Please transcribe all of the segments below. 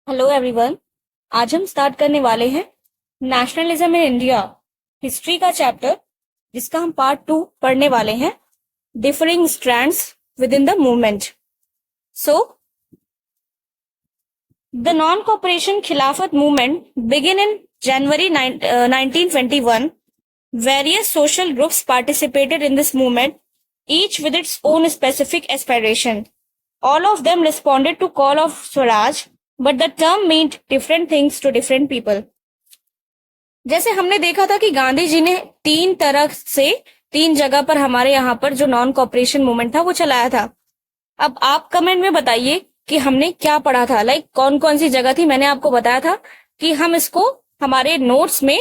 Hello everyone. आज हम start करने वाले हैं नेशनलिज्म इन इंडिया हिस्ट्री का चैप्टर, जिसका हम पार्ट 2 पढ़ने वाले हैं, differing strands within the movement. So the non cooperation Khilafat movement begin in January 1921. Various social groups participated in this movement, each with its own specific aspiration. All of them responded to call of Swaraj, but the term meant different things to different people. जैसे हमने देखा था कि गांधी जी ने तीन जगह पर हमारे यहाँ पर जो नॉन कॉपरेशन मूवमेंट था वो चलाया था। अब आप कमेंट में बताइए कि हमने क्या पढ़ा था, कौन कौन सी जगह थी। मैंने आपको बताया था कि हम इसको हमारे नोट्स में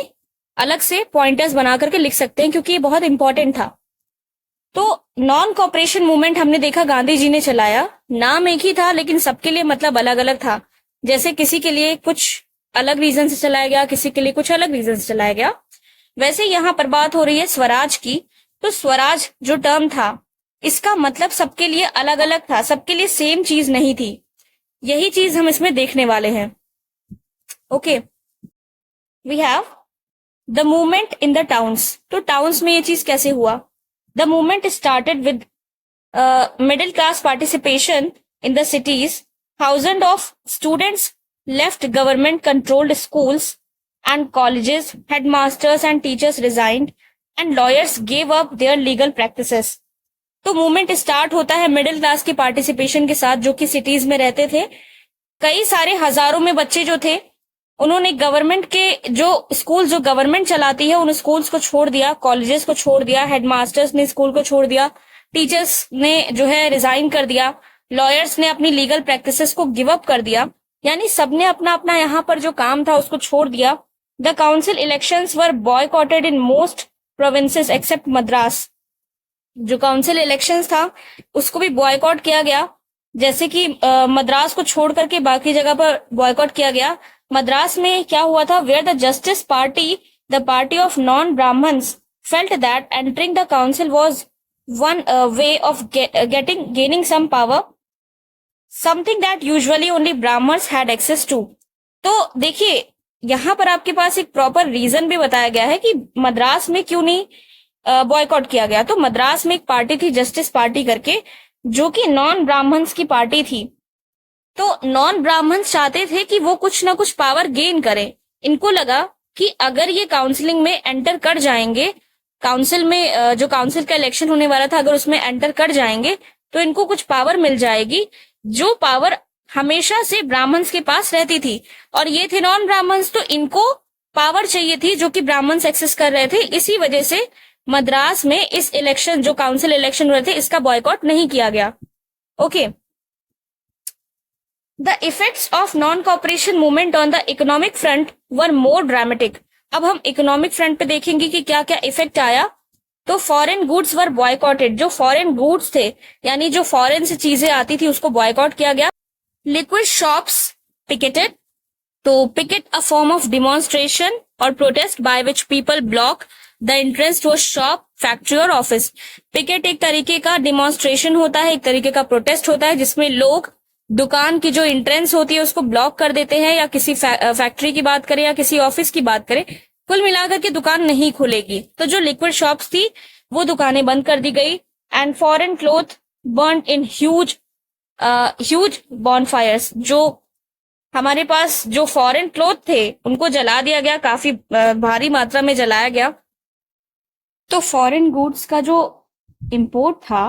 अलग से पॉइंटर्स बना करके लिख सकते हैं, क्योंकि ये बहुत इंपॉर्टेंट था। तो नॉन कॉपरेशन मूवमेंट हमने देखा गांधी जी ने चलाया, नाम एक ही था लेकिन सबके लिए मतलब अलग अलग था। जैसे किसी के लिए कुछ अलग रीजन से चलाया गया, किसी के लिए कुछ अलग रीजन से चलाया गया। वैसे यहाँ पर बात हो रही है स्वराज की, तो स्वराज जो टर्म था इसका मतलब सबके लिए अलग अलग था, सबके लिए सेम चीज नहीं थी। यही चीज हम इसमें देखने वाले हैं। Okay, we have the movement in the towns. तो टाउन्स में ये चीज कैसे हुआ? The movement started with middle class participation in the cities. Thousands of students left government-controlled schools and colleges, headmasters and teachers resigned, and lawyers gave up their legal practices. तो movement start होता है middle class की participation के साथ, जो कि cities में रहते थे। कई सारे हजारों में बच्चे जो थे, उन्होंने गवर्नमेंट के जो स्कूल जो गवर्नमेंट चलाती है उन स्कूल्स को छोड़ दिया, कॉलेजेस को छोड़ दिया, हेडमास्टर्स ने स्कूल को छोड़ दिया, टीचर्स ने जो है रिजाइन कर दिया, लॉयर्स ने अपनी लीगल प्रैक्टिसेस को गिव अप कर दिया। यानी सबने अपना अपना यहाँ पर जो काम था उसको छोड़ दिया। The council elections were boycotted in most provinces except Madras. जो काउंसिल इलेक्शंस था उसको भी बॉयकॉट किया गया, जैसे कि मद्रास को छोड़ करके बाकी जगह पर बॉयकॉट किया गया। मद्रास में क्या हुआ था? Where the justice party, the party of non Brahmans, felt that entering the council was one way of gaining some power, something that usually only Brahmins had access to. तो देखिए यहाँ पर आपके पास एक प्रॉपर रीजन भी बताया गया है कि मद्रास में क्यों नहीं बॉयकॉट किया गया। तो मद्रास में एक पार्टी थी जस्टिस पार्टी करके, जो कि नॉन ब्राह्मण्स की पार्टी थी। तो नॉन ब्राह्मण्स चाहते थे कि वो कुछ ना कुछ पावर गेन करें। इनको लगा कि अगर ये काउंसलिंग में एंटर कर जाएंगे, काउंसिल में जो काउंसिल का इलेक्शन होने वाला था, अगर उसमें एंटर कर जाएंगे तो इनको कुछ पावर मिल जाएगी, जो पावर हमेशा से ब्राह्मण्स के पास रहती थी। और ये थे नॉन ब्राह्मण्स, तो इनको पावर चाहिए थी जो कि ब्राह्मण्स एक्सेस कर रहे थे। इसी वजह से मद्रास में इस इलेक्शन, जो काउंसिल इलेक्शन हुए थे, इसका बॉयकॉट नहीं किया गया। Okay, the effects of non cooperation movement on the economic front were more dramatic. अब हम इकोनॉमिक फ्रंट पे देखेंगे कि क्या क्या इफेक्ट आया। तो फॉरेन गुड्स वर बॉयकॉटेड। जो फॉरेन गुड्स थे, यानी जो फॉरेन से चीजें आती थी, उसको बॉयकॉट किया गया। Liquid shops picketed. तो picket a form of demonstration और protest by which people block the entrance to a shop, factory और ऑफिस। पिकेट एक तरीके का डिमॉन्स्ट्रेशन होता है, एक तरीके का प्रोटेस्ट होता है, जिसमें लोग दुकान की जो एंट्रेंस होती है उसको ब्लॉक कर देते हैं, या किसी फैक्ट्री की बात करें या किसी ऑफिस की बात करें, कुल मिलाकर के दुकान नहीं खुलेगी। तो जो लिक्विड शॉप्स थी वो दुकानें बंद कर दी गई। And foreign cloth burn in huge bonfires. जो हमारे पास जो फॉरेन क्लोथ थे उनको जला दिया गया, काफी भारी मात्रा में जलाया गया। तो फॉरेन गुड्स का जो इंपोर्ट था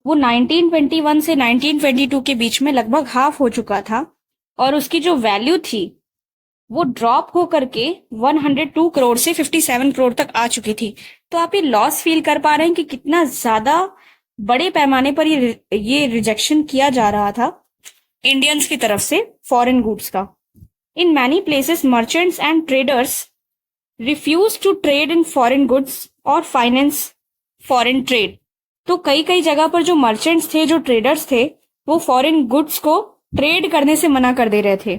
वो 1921 से 1922 के बीच में लगभग हाफ हो चुका था, और उसकी जो वैल्यू थी वो ड्रॉप हो करके 102 करोड़ से 57 करोड़ तक आ चुकी थी। तो आप ये लॉस फील कर पा रहे हैं कि कितना ज्यादा बड़े पैमाने पर ये रिजेक्शन किया जा रहा था इंडियंस की तरफ से फॉरेन गुड्स का। In many places merchants and traders refuse to trade in foreign goods और फाइनेंस फॉरेन ट्रेड। तो कई कई जगह पर जो मर्चेंट्स थे, जो ट्रेडर्स थे, वो फॉरेन गुड्स को ट्रेड करने से मना कर दे रहे थे,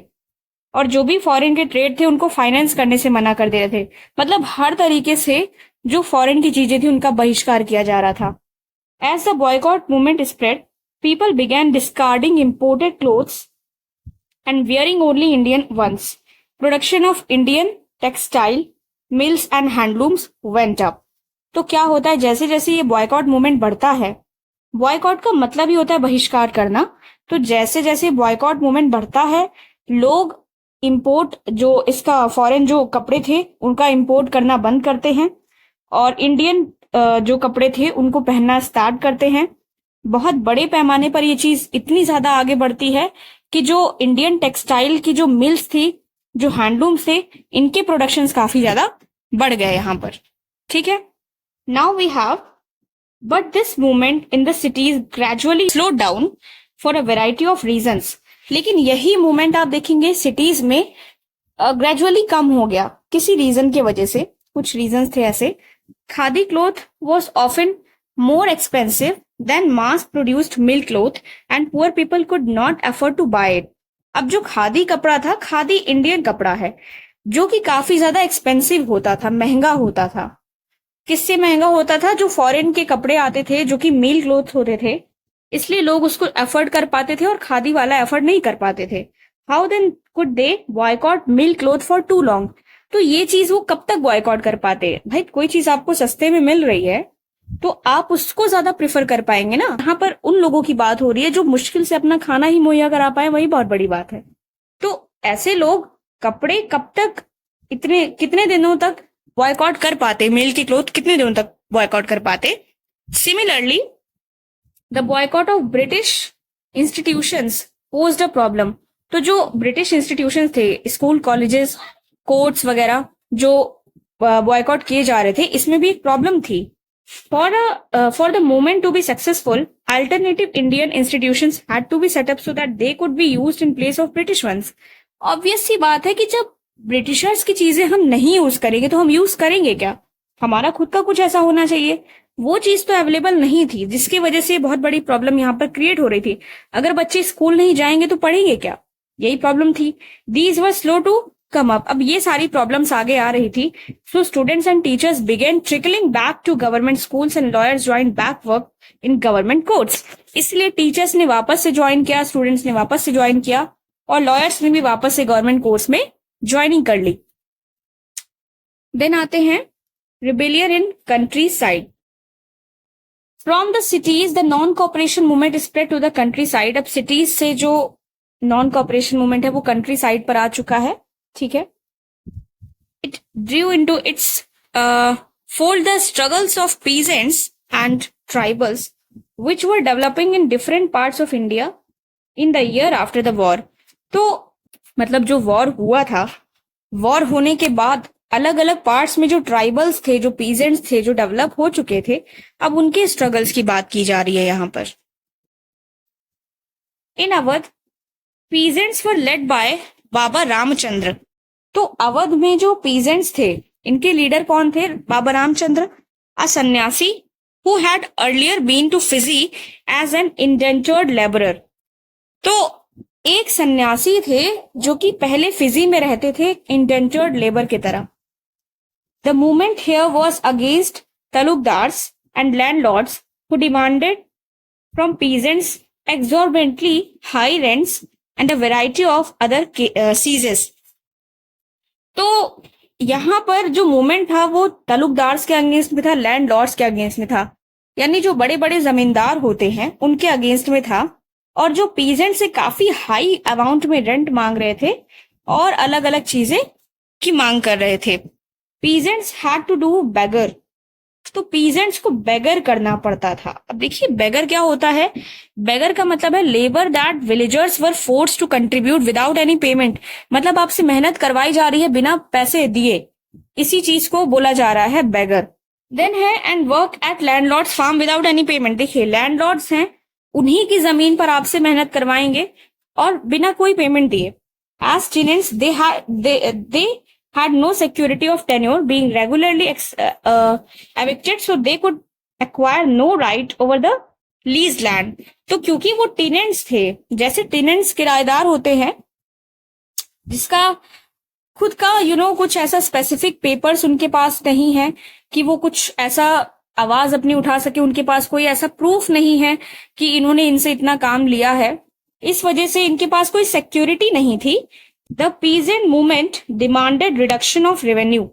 और जो भी फॉरेन के ट्रेड थे उनको फाइनेंस करने से मना कर दे रहे थे। मतलब हर तरीके से जो फॉरेन की चीजें थी उनका बहिष्कार किया जा रहा था। As the boycott movement spread, people began discarding imported clothes and wearing only Indian ones. Production of Indian textile mills and handlooms went up. तो क्या होता है, जैसे जैसे ये बॉयकॉट मूवमेंट बढ़ता है, बॉयकॉट का मतलब ही होता है बहिष्कार करना, तो जैसे जैसे बॉयकॉट मूवमेंट बढ़ता है, लोग इंपोर्ट, जो इसका फॉरेन जो कपड़े थे उनका इंपोर्ट करना बंद करते हैं और इंडियन जो कपड़े थे उनको पहनना स्टार्ट करते हैं। बहुत बड़े पैमाने पर ये चीज इतनी ज्यादा आगे बढ़ती है कि जो इंडियन टेक्सटाइल की जो मिल्स थी, जो हैंडलूम्स थे, इनके प्रोडक्शंस काफी ज्यादा बढ़ गए यहाँ पर। ठीक है, now we have but this movement in the cities gradually slow down for a variety of reasons. लेकिन यही मूवमेंट आप देखेंगे सिटीज में ग्रेजुअली कम हो गया किसी रीजन की वजह से। कुछ रीजंस थे ऐसे। Khadi cloth was often more expensive than mass produced mill cloth and poor people could not afford to buy it. अब जो खादी कपड़ा था, खादी इंडियन कपड़ा है जो कि काफी ज्यादा एक्सपेंसिव होता था, महंगा होता था। किससे महंगा होता था? जो फॉरेन के कपड़े आते थे जो कि मिल क्लोथ होते थे, इसलिए लोग उसको अफोर्ड कर पाते थे और खादी वाला अफोर्ड नहीं कर पाते थे। How then could they boycott mill cloth for too long? तो ये चीज वो कब तक बॉयकॉट कर पाते? भाई कोई चीज आपको सस्ते में मिल रही है तो आप उसको ज्यादा प्रेफर कर पाएंगे ना। यहाँ पर उन लोगों की बात हो रही है जो मुश्किल से अपना खाना ही मुहैया करा पाए, वही बहुत बड़ी बात है। तो ऐसे लोग कपड़े कब तक, कितने दिनों तक बॉयकॉट कर पाते? मिल की क्लोथ कितने दिनों तक बॉयकॉट कर पाते? Similarly the boycott of British institutions posed a problem. तो जो ब्रिटिश इंस्टीट्यूशंस थे, स्कूल, कॉलेजेस, कोर्ट्स वगैरह, जो बॉयकॉट किए जा रहे थे, इसमें भी एक प्रॉब्लम थी। For the movement to be successful, alternative Indian institutions had to be set up so that they could be used in place of British ones. Obvious सी बात है कि जब ब्रिटिशर्स की चीजें हम नहीं यूज करेंगे तो हम यूज करेंगे क्या? हमारा खुद का कुछ ऐसा होना चाहिए। वो चीज तो अवेलेबल नहीं थी, जिसकी वजह से बहुत बड़ी प्रॉब्लम यहाँ पर क्रिएट हो रही थी। अगर बच्चे स्कूल नहीं जाएंगे तो पढ़ेंगे क्या? यही प्रॉब्लम थी। These were slow to come up. अब ये सारी प्रॉब्लम्स आगे आ रही थी। So students and teachers began trickling back to government schools and lawyers joined back work in government courts. इसलिए टीचर्स ने वापस से ज्वाइन किया, स्टूडेंट्स ने वापस से ज्वाइन किया और लॉयर्स ने भी वापस से गवर्नमेंट कोर्स में ज्वाइनिंग कर ली। देन आते हैं rebellion in countryside. From the cities the non cooperation movement spread to the countryside. अब सिटीज से जो नॉन कॉपरेशन मूवमेंट है वो कंट्री साइड पर आ चुका है। ठीक है, it Drew into its fold the struggles of peasants and tribals which were developing in different parts of India in the year after the war. तो मतलब जो वॉर हुआ था, वॉर होने के बाद अलग अलग पार्ट्स में जो ट्राइबल्स थे, जो पीजेंट्स थे, जो डेवलप हो चुके थे, अब उनके स्ट्रगल्स की बात की जा रही है यहां पर। In Awadh peasants were led by Baba Ramchandra. तो अवध में जो पीजेंट्स थे, इनके लीडर कौन थे? बाबा Ramchandra, a sanyasi who had earlier been to Fiji as an indentured labourer. तो एक सन्यासी थे जो कि पहले फिजी में रहते थे इंडेंचर्ड लेबर की तरह। The movement here was against taluqdars and landlords who demanded from peasants exorbitantly high rents and a variety of other seizures. तो यहाँ पर जो मूवमेंट था वो तलुकदार्स के अगेंस्ट में था, लैंडलॉर्ड्स के अगेंस्ट में था, यानी जो बड़े बड़े जमींदार होते हैं उनके अगेंस्ट में था, और जो पीजेंट से काफी हाई अमाउंट में रेंट मांग रहे थे और अलग अलग चीजें की मांग कर रहे थे। पीजेंट्स हैड टू डू बेगर। तो पीजेंट्स को बेगर करना पड़ता था। अब देखिए बेगर क्या होता है? बेगर का मतलब है labour that villagers were forced to contribute without any payment. मतलब आपसे मेहनत करवाई जा रही है बिना पैसे दिए, इसी चीज को बोला जा रहा है बेगर। देन है and work at landlords farm without any payment. देखिए लैंडलॉर्ड्स हैं, उन्हीं की जमीन पर आपसे मेहनत करवाएंगे और बिना कोई पेमेंट दिए। As tenants they had no security of tenure, being regularly evicted, so they could acquire no right over the leased land. तो क्योंकि वो टेनेंट्स थे, जैसे टेनेंट्स किराएदार होते हैं जिसका खुद का कुछ ऐसा स्पेसिफिक पेपर्स उनके पास नहीं है कि वो कुछ ऐसा आवाज अपनी उठा सके, उनके पास कोई ऐसा प्रूफ नहीं है कि इन्होंने इनसे इतना काम लिया है, इस वजह से इनके पास कोई सिक्योरिटी नहीं थी। The peasant movement demanded reduction of revenue.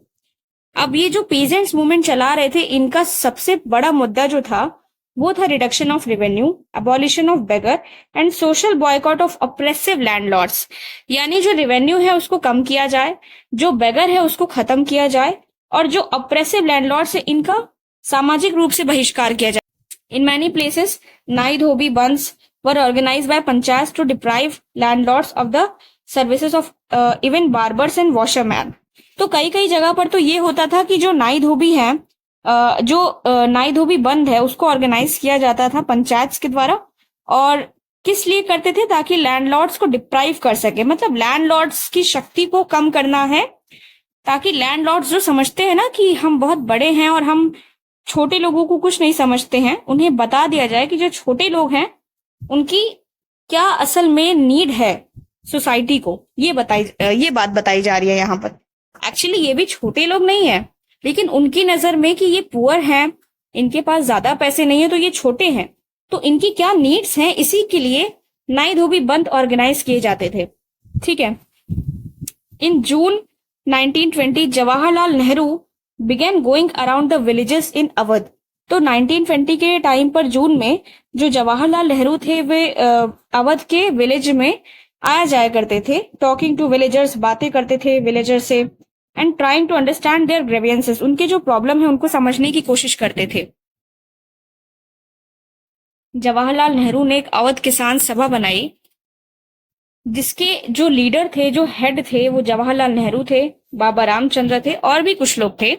अब ये जो पीजेंट्स मूवमेंट चला रहे थे, इनका सबसे बड़ा मुद्दा जो था वो था reduction of revenue, abolition of beggar and social boycott of oppressive landlords. यानी जो रेवेन्यू है उसको कम किया जाए, जो बेगर है उसको खत्म किया जाए, और जो ऑप्रेसिव लैंडलॉर्ड्स है इनका सामाजिक रूप से बहिष्कार किया जाए। इन मैनी प्लेसेस नाई धोबी bandhs were organised by panchayat to deprive landlords of the services of even barbers and washerman. तो कई कई जगह पर तो ये होता था कि जो नाई धोबी है, जो नाई धोबी बंद है, उसको ऑर्गेनाइज किया जाता था पंचायत के द्वारा। और किस लिए करते थे? ताकि लैंडलॉर्ड्स को डिप्राइव कर सके, मतलब लैंडलॉर्ड्स की शक्ति को कम करना है, ताकि लैंडलॉर्ड्स जो समझते हैं ना कि हम बहुत बड़े हैं और हम छोटे लोगों को कुछ नहीं समझते हैं, उन्हें बता दिया जाए कि जो छोटे लोग हैं उनकी क्या असल में नीड है सोसाइटी को। ये बात बताई जा रही है यहाँ पर। एक्चुअली ये भी छोटे लोग नहीं है, लेकिन उनकी नजर में कि ये पुअर हैं, इनके पास ज्यादा पैसे नहीं है, तो ये छोटे हैं, तो इनकी क्या नीड्स हैं, इसी के लिए नाई धोबी बंद ऑर्गेनाइज किए जाते थे। ठीक है। In June 1920 Jawaharlal Nehru began going around the villages in Awadh. तो 1920 के टाइम पर जून में जो जवाहरलाल नेहरू थे वे अवध के विलेज में आया जाया करते थे, टॉकिंग टू विलेजर्स, बातें करते थे विलेजर से, and trying to understand their grievances, उनके जो प्रॉब्लम है उनको समझने की कोशिश करते थे। जवाहरलाल नेहरू ने एक अवध किसान सभा बनाई, जिसके जो लीडर थे, जो हेड थे, वो जवाहरलाल नेहरू थे, बाबा रामचंद्र थे और भी कुछ लोग थे।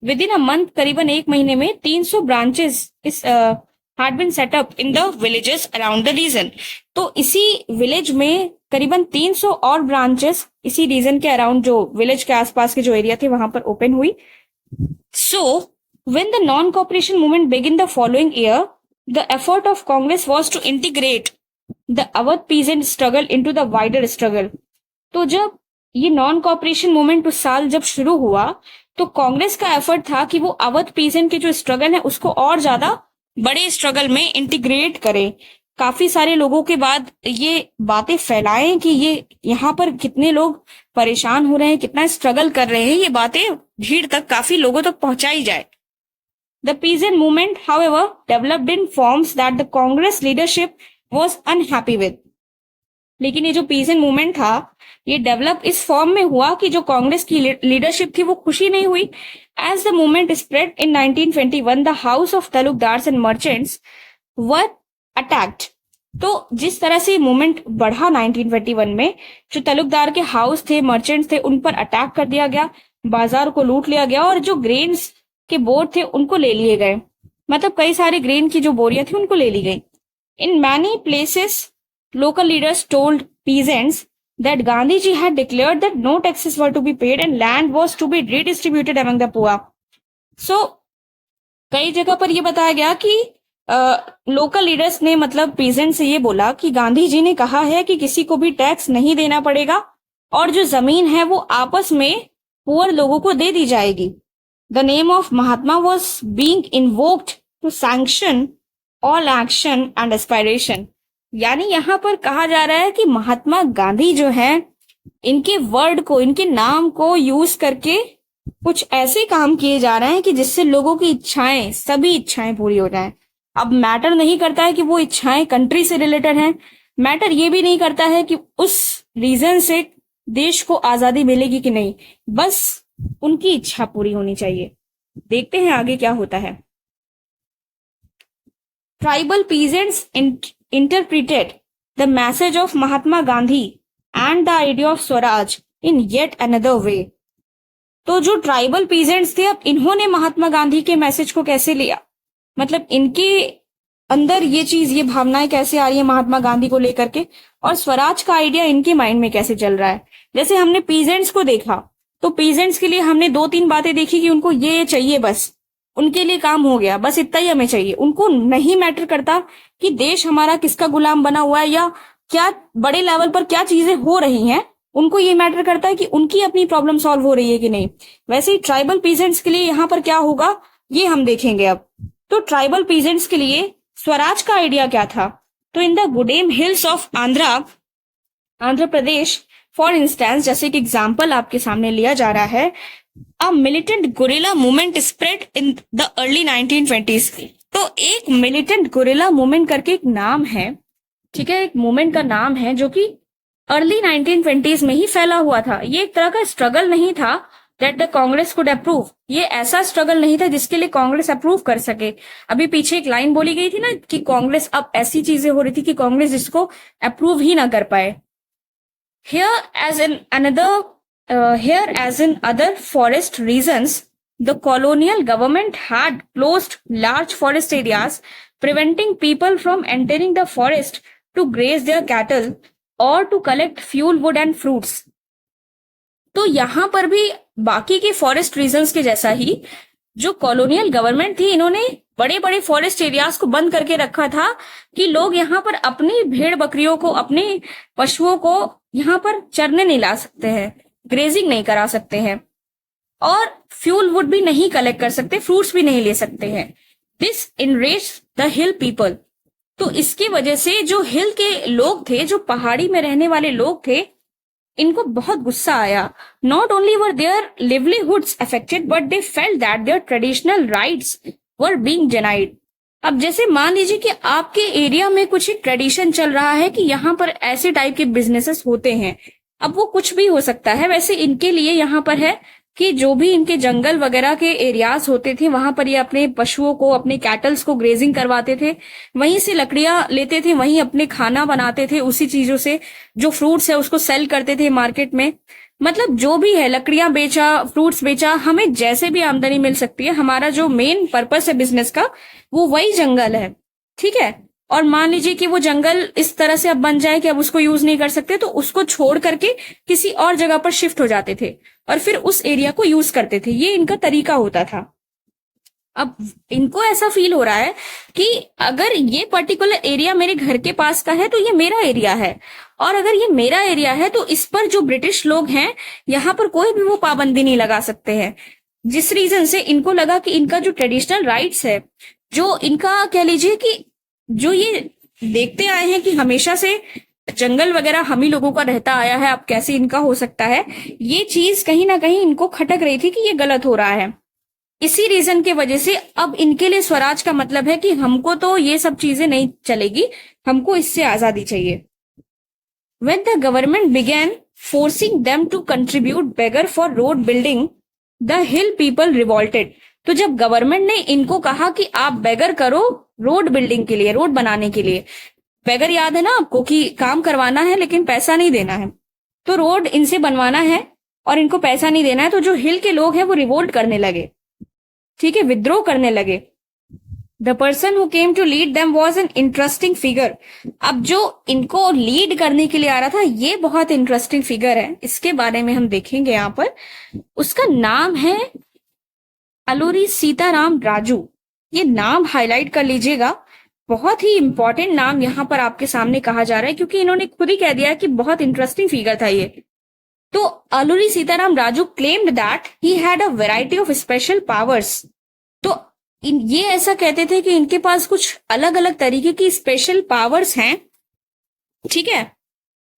विद इन अ मंथ, करीबन एक महीने में 300 ब्रांचेस इस had been set up in the villages around the region। तो इसी विलेज में करीबन 300 और ब्रांचेस इसी रीजन के अराउंड, जो विलेज के आसपास के जो एरिया थे वहां पर ओपन हुई। So when the non cooperation movement begin the following year, the effort of Congress was to integrate the Awadh peasant struggle into the wider struggle. तो जब ये नॉन कॉपरेशन मूवमेंट उस साल जब शुरू हुआ, तो कांग्रेस का एफर्ट था कि वो अवध पीजेंट के जो स्ट्रगल है उसको और ज्यादा बड़े स्ट्रगल में इंटीग्रेट करें। काफी सारे लोगों के बाद ये बातें फैलाएं कि ये यहाँ पर कितने लोग परेशान हो रहे हैं, कितना स्ट्रगल कर रहे हैं, ये बातें भीड़ तक, काफी लोगों तक पहुंचाई जाए। The peasant movement however developed in forms that the Congress leadership was unhappy with. लेकिन ये जो पीजेंट मूवमेंट था, ये डेवलप इस फॉर्म में हुआ कि जो कांग्रेस की लीडरशिप थी वो खुशी नहीं हुई। As the movement spread in 1921, the house of taluqdars and merchants were attacked. तो जिस तरह से मूवमेंट बढ़ा 1921 में, जो तालुकदार के हाउस थे, मर्चेंट्स थे, उन पर अटैक कर दिया गया, बाजार को लूट लिया गया और जो ग्रेन्स के बोर्ड थे उनको ले लिए गए। मतलब कई सारे ग्रेन की जो बोरियां थी उनको ले ली गई। इन many places local leaders told peasants that Gandhi ji had declared that no taxes were to be paid and land was to be redistributed among the poor। So कई जगह पर यह बताया गया कि लोकल लीडर्स ने, मतलब पीजेंट से ये बोला कि गांधी जी ने कहा है कि किसी को भी टैक्स नहीं देना पड़ेगा और जो जमीन है वो आपस में पुअर लोगों को दे दी जाएगी। The name of Mahatma was being invoked to sanction all action and aspiration. यानी यहाँ पर कहा जा रहा है कि महात्मा गांधी जो हैं, इनके वर्ड को, इनके नाम को यूज करके कुछ ऐसे काम किए जा रहे हैं कि जिससे लोगों की इच्छाएं, सभी इच्छाएं पूरी हो जाएं। अब मैटर नहीं करता है कि वो इच्छाएं कंट्री से रिलेटेड हैं, मैटर ये भी नहीं करता है कि उस रीजन से देश को आजादी मिलेगी कि नहीं, बस उनकी इच्छा पूरी होनी चाहिए। देखते हैं आगे क्या होता है। Tribal peasants interpreted the message of Mahatma Gandhi and the idea of Swaraj in yet another way। तो जो ट्राइबल पीजेंट्स थे, अब इन्होंने महात्मा गांधी के मैसेज को कैसे लिया, मतलब इनके अंदर ये चीज, ये भावनाएं कैसे आ रही है महात्मा गांधी को लेकर के, और स्वराज का आइडिया इनके माइंड में कैसे चल रहा है। जैसे हमने पीजेंट्स को देखा, तो पीजेंट्स के लिए हमने 2-3 बातें देखी कि उनको ये चाहिए, बस उनके लिए काम हो गया, बस इतना ही हमें चाहिए। उनको नहीं मैटर करता कि देश हमारा किसका गुलाम बना हुआ है या क्या बड़े लेवल पर क्या चीजें हो रही हैं। उनको ये मैटर करता है कि उनकी अपनी प्रॉब्लम सॉल्व हो रही है कि नहीं। वैसे ही ट्राइबल पीजेंट्स के लिए यहाँ पर क्या होगा ये हम देखेंगे अब। तो ट्राइबल पीजेंट्स के लिए स्वराज का आइडिया क्या था? तो in the Gudem hills of Andhra Pradesh for instance, जैसे कि एग्जाम्पल आपके सामने लिया जा रहा है, a militant guerrilla movement spread in the early 1920s। तो एक मिलिटेंट गुरिल्ला मूवमेंट करके एक नाम है, ठीक है, एक मूवमेंट का नाम है जो कि अर्ली 1920s में ही फैला हुआ था। ये एक तरह का स्ट्रगल नहीं था that the Congress could approve. ये ऐसा स्ट्रगल नहीं था जिसके लिए कांग्रेस अप्रूव कर सके। अभी पीछे एक लाइन बोली गई थी ना कि कांग्रेस, अब ऐसी चीजें हो रही थी कि कांग्रेस जिसको अप्रूव ही ना कर पाए। Here as in other forest regions, the colonial government had closed large forest areas, preventing people from entering the forest to graze their cattle or to collect fuel, wood and fruits. तो यहाँ पर भी बाकी के forest regions के जैसा ही जो colonial government थी, इन्होंने बड़े बड़े फॉरेस्ट एरियाज को बंद करके रखा था कि लोग यहाँ पर अपनी भेड़ बकरियों को, अपने पशुओं को यहाँ पर चरने नहीं ला सकते हैं, ग्रेजिंग नहीं करा सकते हैं, और फ्यूल वुड भी नहीं कलेक्ट कर सकते, फ्रूट्स भी नहीं ले सकते हैं। This enraged the hill people. तो इसकी वजह से जो हिल के लोग थे, जो पहाड़ी में रहने वाले लोग थे, इनको बहुत गुस्सा आया। Not only were their livelihoods affected but they felt that their traditional rights were being denied. अब जैसे मान लीजिए कि आपके एरिया में कुछ एक ट्रेडिशन चल रहा है कि यहाँ पर ऐसे टाइप के बिजनेसेस होते हैं, अब वो कुछ भी हो सकता है। वैसे इनके लिए यहाँ पर है कि जो भी इनके जंगल वगैरह के एरियाज होते थे, वहां पर ये अपने पशुओं को, अपने कैटल्स को ग्रेजिंग करवाते थे, वहीं से लकड़ियां लेते थे, वहीं अपने खाना बनाते थे, उसी चीजों से जो फ्रूट्स है उसको सेल करते थे मार्केट में। मतलब जो भी है, लकड़ियां बेचा, फ्रूट्स बेचा, हमें जैसे भी आमदनी मिल सकती है, हमारा जो मेन पर्पस है बिजनेस का वो वही जंगल है, ठीक है। और मान लीजिए कि वो जंगल इस तरह से अब बन जाए कि अब उसको यूज नहीं कर सकते, तो उसको छोड़ करके किसी और जगह पर शिफ्ट हो जाते थे और फिर उस एरिया को यूज करते थे। ये इनका तरीका होता था। अब इनको ऐसा फील हो रहा है कि अगर ये पर्टिकुलर एरिया मेरे घर के पास का है तो ये मेरा एरिया है, और अगर ये मेरा एरिया है तो इस पर जो ब्रिटिश लोग हैं यहाँ पर कोई भी वो पाबंदी नहीं लगा सकते हैं। जिस रीजन से इनको लगा कि इनका जो ट्रेडिशनल राइट्स है, जो इनका कह लीजिए कि जो ये देखते आए हैं कि हमेशा से जंगल वगैरह हम ही लोगों का रहता आया है, अब कैसे इनका हो सकता है, ये चीज कहीं ना कहीं इनको खटक रही थी कि ये गलत हो रहा है। इसी रीजन के वजह से अब इनके लिए स्वराज का मतलब है कि हमको तो ये सब चीजें नहीं चलेगी, हमको इससे आजादी चाहिए। When the government began forcing them to contribute beggar for road building, the hill people revolted. तो जब गवर्नमेंट ने इनको कहा कि आप बेगर करो रोड बिल्डिंग के लिए, रोड बनाने के लिए, बेगर याद है ना आपको कि काम करवाना है लेकिन पैसा नहीं देना है, तो रोड इनसे बनवाना है और इनको पैसा नहीं देना है, तो जो हिल के लोग हैं वो रिवोल्ट करने लगे, ठीक है, विद्रोह करने लगे। The person who came to lead them was an interesting figure. अब जो इनको लीड करने के लिए आ रहा था ये बहुत इंटरेस्टिंग फिगर है, इसके बारे में हम देखेंगे यहाँ पर। उसका नाम है अलूरी सीताराम राजू। ये नाम हाईलाइट कर लीजिएगा, बहुत ही इंपॉर्टेंट नाम यहाँ पर आपके सामने कहा जा रहा है, क्योंकि इन्होंने खुद ही कह दिया कि बहुत इंटरेस्टिंग फिगर था ये। तो Alluri Sitaram Raju claimed that he had a variety of special powers. तो ये ऐसा कहते थे कि इनके पास कुछ अलग अलग तरीके की स्पेशल पावर्स हैं, ठीक है।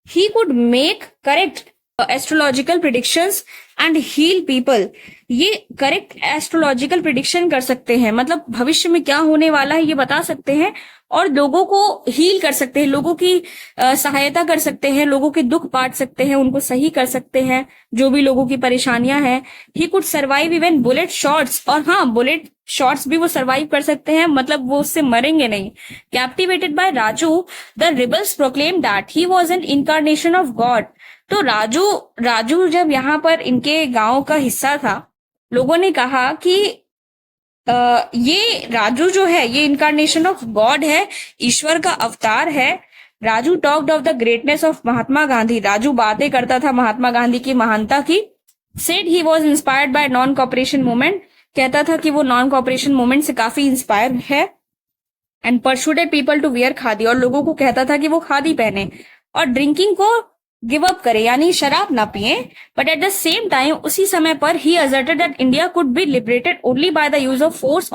He could make correct astrological predictions and heal people. ये करेक्ट एस्ट्रोलॉजिकल प्रिडिक्शन कर सकते हैं, मतलब भविष्य में क्या होने वाला है ये बता सकते हैं, और लोगों को हील कर सकते हैं, लोगों की सहायता कर सकते हैं, लोगों के दुख बांट सकते हैं, उनको सही कर सकते हैं जो भी लोगों की परेशानियां हैं। He could survive even bullet shots, और हाँ, बुलेट शॉट्स भी वो सर्वाइव कर सकते हैं, मतलब वो उससे मरेंगे नहीं। Captivated by Raju, the rebels proclaim that he was an incarnation of god. तो राजू जब यहाँ पर इनके गांव का हिस्सा था, लोगों ने कहा कि ये राजू जो है ये इनकारनेशन ऑफ गॉड है, ईश्वर का अवतार है। Raju talked of the greatness of Mahatma Gandhi. Raju बातें करता था महात्मा गांधी की महानता की। Said he was inspired by non cooperation movement. कहता था कि वो नॉन कॉपरेशन मूवमेंट से काफी इंस्पायर है। And persuaded people to wear khadi, और लोगों को कहता था कि वो खादी पहने और ड्रिंकिंग को गिव अप करे, यानी शराब ना पिए। But at the same time उसी समय पर he asserted that India could be liberated only by the use of force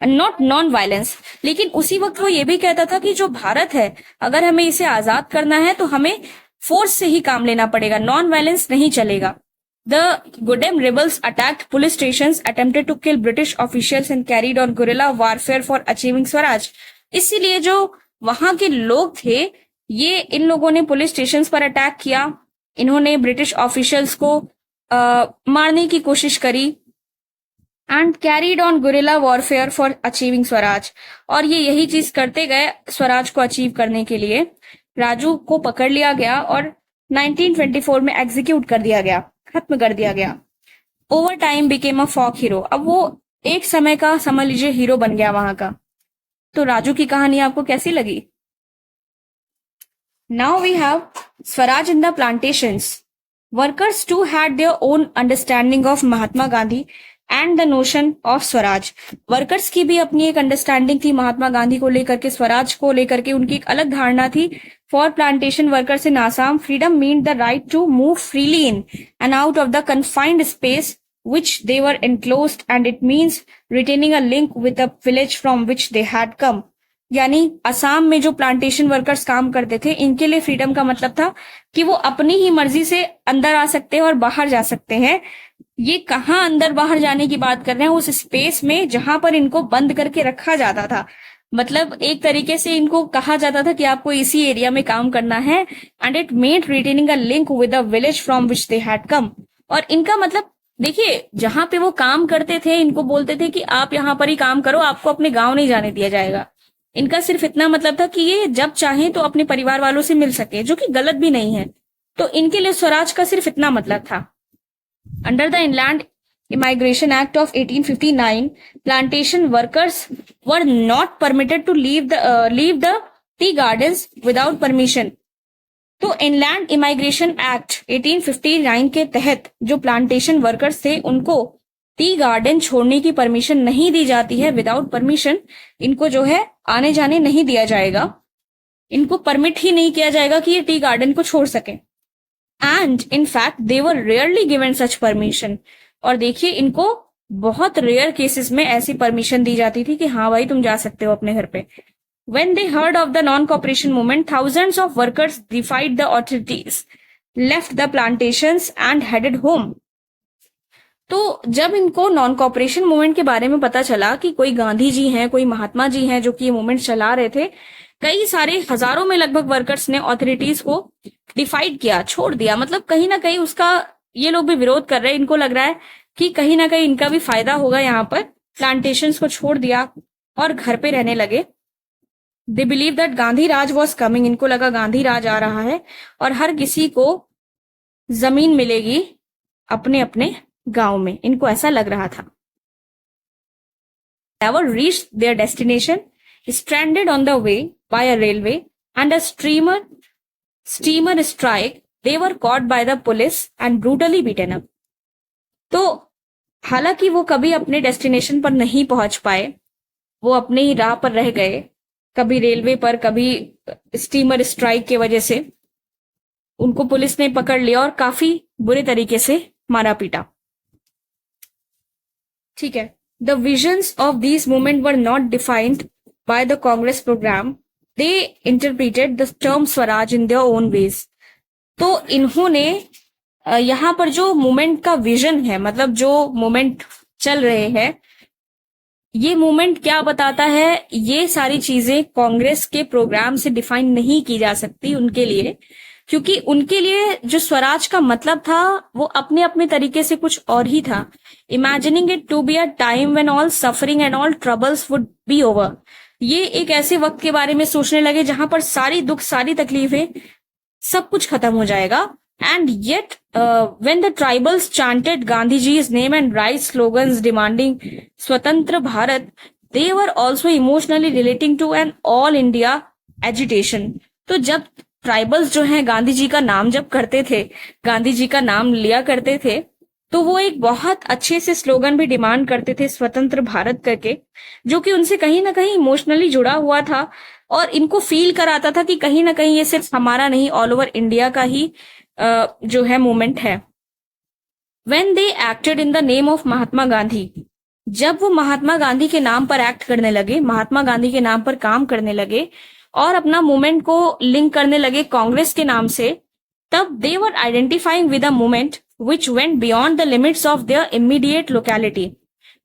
not non violence. लेकिन उसी वक्त वो ये भी कहता था कि जो भारत है, अगर हमें इसे आजाद करना है तो हमें फोर्स से ही काम लेना पड़ेगा, नॉन वायलेंस नहीं चलेगा। The Goddam rebels attacked police stations, attempted to kill British officials and carried on guerrilla warfare for achieving Swaraj. इसीलिए जो वहां के लोग थे, ये इन लोगों ने पुलिस स्टेशन पर अटैक किया, इन्होंने ब्रिटिश ऑफिशियल्स को मारने की कोशिश करी and carried on guerrilla warfare for achieving Swaraj. और ये यही चीज करते गए स्वराज को अचीव करने के लिए। राजू को पकड़ लिया गया और 1924 में एग्जीक्यूट कर दिया गया, खत्म कर दिया गया। Over time became a folk hero. अब वो एक समय का समझ लीजिए हीरो बन गया वहां का। तो राजू की कहानी आपको कैसी लगी? Now we have swaraj in the plantations. Workers too had their own understanding of Mahatma Gandhi and the notion of swaraj. Workers की भी अपनी एक अंडरस्टैंडिंग थी महात्मा गांधी को लेकर के, स्वराज को लेकर के उनकी एक अलग धारणा थी। For plantation workers in Assam, freedom mean the right to move freely in and out of the confined space which they were enclosed, and it means retaining a link with the village from which they had come। यानी असम में जो plantation workers काम करते थे, इनके लिए freedom का मतलब था कि वो अपनी ही मर्जी से अंदर आ सकते हैं और बाहर जा सकते हैं। ये कहाँ अंदर बाहर जाने की बात कर रहे हैं? उस स्पेस में जहां पर इनको बंद करके रखा जाता था। मतलब एक तरीके से इनको कहा जाता था कि आपको इसी एरिया में काम करना है। And it made retaining a link with the village from which they had come. और इनका मतलब देखिए, जहां पे वो काम करते थे, इनको बोलते थे कि आप यहाँ पर ही काम करो, आपको अपने गांव नहीं जाने दिया जाएगा। इनका सिर्फ इतना मतलब था कि ये जब चाहें तो अपने परिवार वालों से मिल सके, जो कि गलत भी नहीं है। तो इनके लिए स्वराज का सिर्फ इतना मतलब था। Under the inland immigration act of 1859, plantation workers were not permitted to leave the tea gardens without permission. तो इनलैंड इमाइग्रेशन एक्ट 1859 के तहत जो प्लांटेशन वर्कर्स थे, उनको टी गार्डन छोड़ने की परमिशन नहीं दी जाती है। विदाउट परमिशन इनको जो है आने जाने नहीं दिया जाएगा, इनको परमिट ही नहीं किया जाएगा कि ये टी गार्डन को छोड़ सके। And in fact they were rarely given such permission. और देखिए, इनको बहुत रेयर केसेस में ऐसी परमिशन दी जाती थी कि हाँ भाई तुम जा सकते हो अपने घर पे। When they heard of the non-cooperation movement, thousands of workers defied the authorities, left the plantations and headed home। तो जब इनको नॉन कॉपरेशन मूवमेंट के बारे में पता चला कि कोई गांधी जी हैं, कोई महात्मा जी हैं जो कि ये मूवमेंट चला रहे थे, कई सारे हजारों में लगभग वर्कर्स ने ऑथोरिटीज को डिफाइड किया, छोड़ दिया। मतलब कहीं ना कहीं उसका ये लोग भी विरोध कर रहे हैं। इनको लग रहा है कि कहीं ना कहीं इनका भी फायदा होगा, यहाँ पर प्लांटेशन को छोड़ दिया और घर पे रहने लगे। They believe that Gandhi Raj was coming. इनको लगा गांधी राज आ रहा है और हर किसी को जमीन मिलेगी अपने अपने गांव में, इनको ऐसा लग रहा था। Never reached their destination, stranded on the way by a railway and a steamer strike, they were caught by the police and brutally beaten up। तो हालांकि वो कभी अपने डेस्टिनेशन पर नहीं पहुंच पाए, वो अपने ही राह पर रह गए, कभी रेलवे पर, कभी स्टीमर स्ट्राइक की वजह से उनको पुलिस ने पकड़ लिया और काफी बुरे तरीके से मारा पीटा। ठीक है। The visions of this movement were not defined by the Congress programme, they interpreted the term swaraj in their own ways. तो इन्होंने यहाँ पर जो मूवमेंट का विजन है, मतलब जो मूवमेंट चल रहे हैं, ये मूवमेंट क्या बताता है, ये सारी चीजें कांग्रेस के प्रोग्राम से डिफाइन नहीं की जा सकती उनके लिए, क्योंकि उनके लिए जो स्वराज का मतलब था वो अपने अपने तरीके से कुछ और ही था। Imagining it to be a time when all suffering and all troubles would be over. ये एक ऐसे वक्त के बारे में सोचने लगे जहां पर सारी दुख, सारी तकलीफें, सब कुछ खत्म हो जाएगा। And yet, when the tribals chanted Gandhiji's name and raised slogans demanding Swatantra Bharat, they were also emotionally relating to an all India agitation। तो जब ट्राइबल्स जो हैं गांधी जी का नाम जब करते थे, गांधी जी का नाम लिया करते थे, तो वो एक बहुत अच्छे से स्लोगन भी डिमांड करते थे स्वतंत्र भारत करके, जो कि उनसे कहीं ना कहीं इमोशनली जुड़ा हुआ था और इनको फील कराता था कि कहीं ना कहीं ये सिर्फ हमारा नहीं, ऑल ओवर इंडिया का ही जो है मूवमेंट है। When they acted in the name of Mahatma Gandhi, जब वो महात्मा गांधी के नाम पर एक्ट करने लगे, महात्मा गांधी के नाम पर काम करने लगे और अपना मूवमेंट को लिंक करने लगे कांग्रेस के नाम से, तब they were identifying with a movement which went beyond the limits of their immediate locality.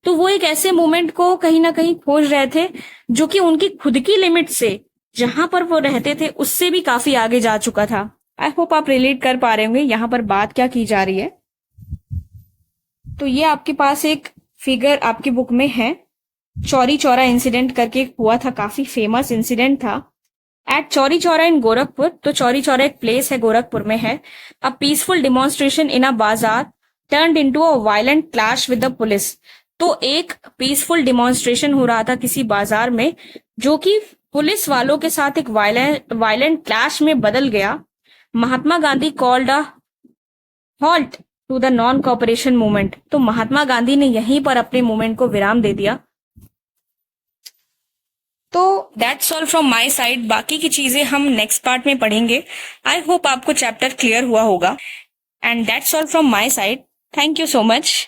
तो वो एक ऐसे मूवमेंट को कहीं ना कहीं खोज रहे थे जो कि उनकी खुद की लिमिट से, जहां पर वो रहते थे, उससे भी काफी आगे जा चुका था। आई होप आप रिलेट कर पा रहे होंगे यहाँ पर बात क्या की जा रही है। तो ये आपके पास एक फिगर आपकी बुक में है, चौरी चौरा इंसिडेंट करके हुआ था, काफी फेमस इंसिडेंट था एट चौरी चौरा इन गोरखपुर। तो चौरी चौरा एक प्लेस है, गोरखपुर में है। अ पीसफुल डिमॉन्स्ट्रेशन इन अ बाजार turned into a violent clash with the police. तो एक पीसफुल डिमॉन्स्ट्रेशन हो रहा था किसी बाजार में, जो कि पुलिस वालों के साथ एक वायलेंट क्लैश में बदल गया। Mahatma Gandhi called a halt to the non cooperation movement. तो महात्मा गांधी ने यहीं पर अपने मूवमेंट को विराम दे दिया। तो that's all from my side. बाकी की चीजें हम नेक्स्ट पार्ट में पढ़ेंगे। आई होप आपको चैप्टर क्लियर हुआ होगा। And that's all from my side. Thank you so much.